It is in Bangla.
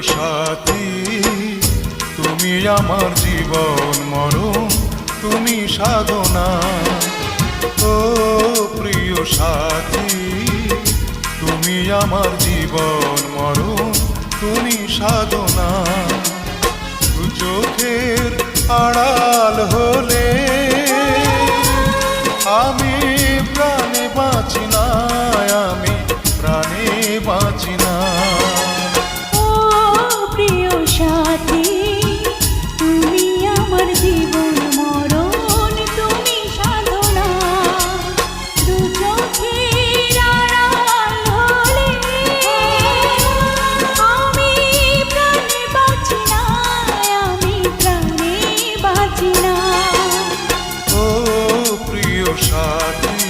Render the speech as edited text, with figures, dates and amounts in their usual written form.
সাথী, তুমি আমার জীবন মরণ, তুমি সাধনা। ও প্রিয় সাথী, তুমি আমার জীবন মরণ, তুমি সাধনা। চোখের আড়াল হলে আমি প্রাণে বাঁচি না, আমি প্রাণে বাঁচি না।